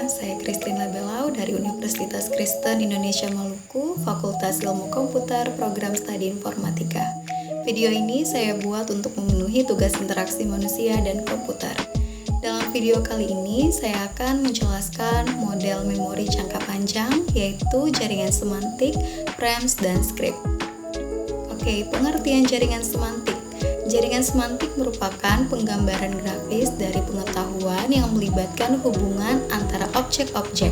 saya Christine Labelau dari Universitas Kristen Indonesia Maluku, Fakultas Ilmu Komputer, Program Studi Informatika. Video ini saya buat untuk memenuhi tugas interaksi manusia dan komputer. Dalam video kali ini, saya akan menjelaskan model memori jangka panjang, yaitu jaringan semantik, frames, dan script. Oke, pengertian jaringan semantik. Jaringan semantik merupakan penggambaran grafis dari pengetahuan yang melibatkan hubungan antara objek-objek.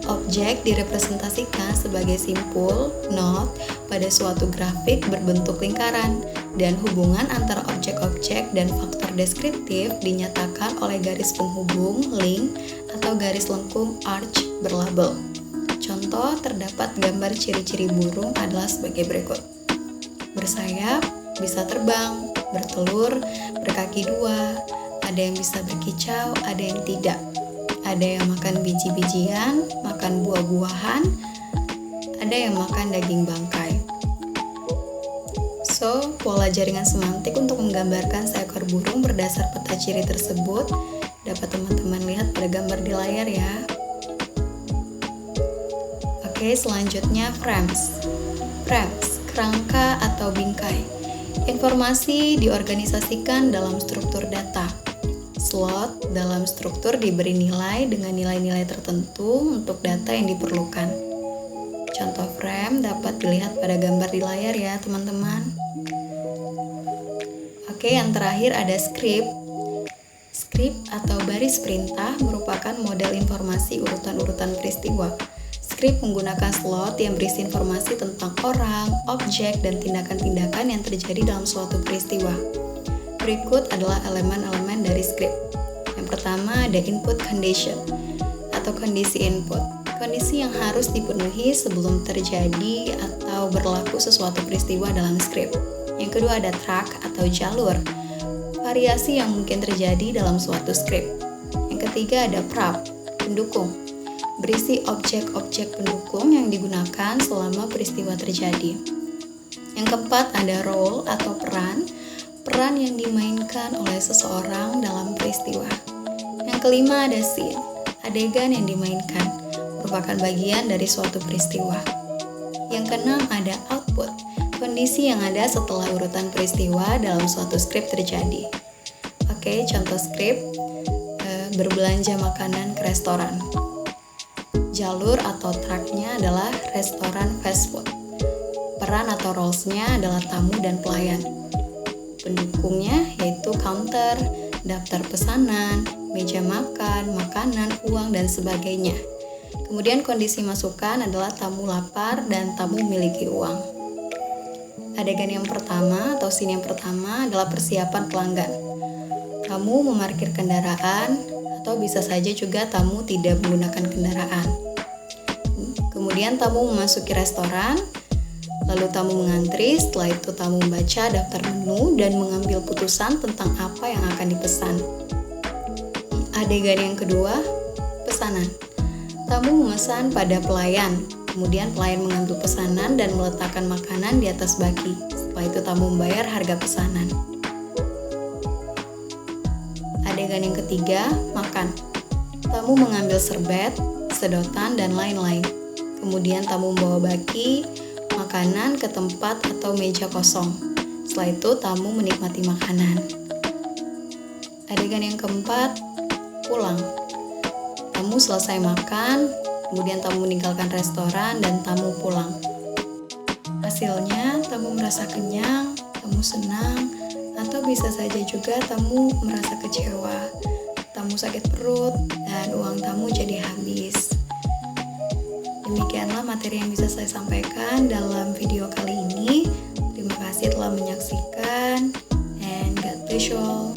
Objek direpresentasikan sebagai simpul, not, pada suatu grafik berbentuk lingkaran, dan hubungan antara objek-objek dan faktor deskriptif dinyatakan oleh garis penghubung, link, atau garis lengkung arch berlabel. Contoh terdapat gambar ciri-ciri burung adalah sebagai berikut. Bersayap, bisa terbang, bertelur, berkaki dua, ada yang bisa berkicau, ada yang tidak. Ada yang makan biji-bijian, makan buah-buahan, ada yang makan daging bangkai. So, pola jaringan semantik untuk menggambarkan seekor burung berdasar peta ciri tersebut dapat teman-teman lihat pada gambar di layar ya. Oke, selanjutnya frames. Frames, kerangka atau bingkai. Informasi diorganisasikan dalam struktur data. Slot dalam struktur diberi nilai dengan nilai-nilai tertentu untuk data yang diperlukan. Contoh frame dapat dilihat pada gambar di layar ya teman-teman. Oke, yang terakhir ada script. Script atau baris perintah merupakan model informasi urutan-urutan peristiwa. Script menggunakan slot yang berisi informasi tentang orang, objek, dan tindakan-tindakan yang terjadi dalam suatu peristiwa. Berikut adalah elemen-elemen dari script. Yang pertama ada input condition atau kondisi input. Kondisi yang harus dipenuhi sebelum terjadi atau berlaku sesuatu peristiwa dalam script. Yang kedua ada track atau jalur. Variasi yang mungkin terjadi dalam suatu script. Yang ketiga ada prop, pendukung. Berisi objek-objek pendukung yang digunakan selama peristiwa terjadi. Yang keempat ada role atau peran yang dimainkan oleh seseorang dalam peristiwa. Yang kelima ada scene, adegan yang dimainkan, merupakan bagian dari suatu peristiwa. Yang keenam ada output, kondisi yang ada setelah urutan peristiwa dalam suatu skrip terjadi. Oke, contoh skrip, berbelanja makanan ke restoran. Jalur atau tracknya adalah restoran fast food. Peran atau roles-nya adalah tamu dan pelayan. Pendukungnya yaitu counter, daftar pesanan, meja makan, makanan, uang, dan sebagainya. Kemudian kondisi masukan adalah tamu lapar dan tamu memiliki uang. Adegan yang pertama atau scene yang pertama adalah persiapan pelanggan. Tamu memarkir kendaraan, atau bisa saja juga tamu tidak menggunakan kendaraan. Kemudian tamu memasuki restoran, lalu tamu mengantri, setelah itu tamu membaca daftar menu dan mengambil putusan tentang apa yang akan dipesan. Adegan yang kedua, pesanan. Tamu memesan pada pelayan, kemudian pelayan mengambil pesanan dan meletakkan makanan di atas baki. Setelah itu tamu membayar harga pesanan. Adegan yang ketiga, makan. Tamu mengambil serbet, sedotan, dan lain-lain. Kemudian tamu membawa baki, makanan ke tempat atau meja kosong. Setelah itu tamu menikmati makanan. Adegan yang keempat, pulang. Tamu selesai makan, kemudian tamu meninggalkan restoran dan tamu pulang. Hasilnya, tamu merasa kenyang, tamu senang, atau bisa saja juga tamu merasa kecewa, tamu sakit perut, dan uang tamu jadi habis. Demikianlah materi yang bisa saya sampaikan dalam video kali ini. Terima kasih telah menyaksikan, and God bless you all.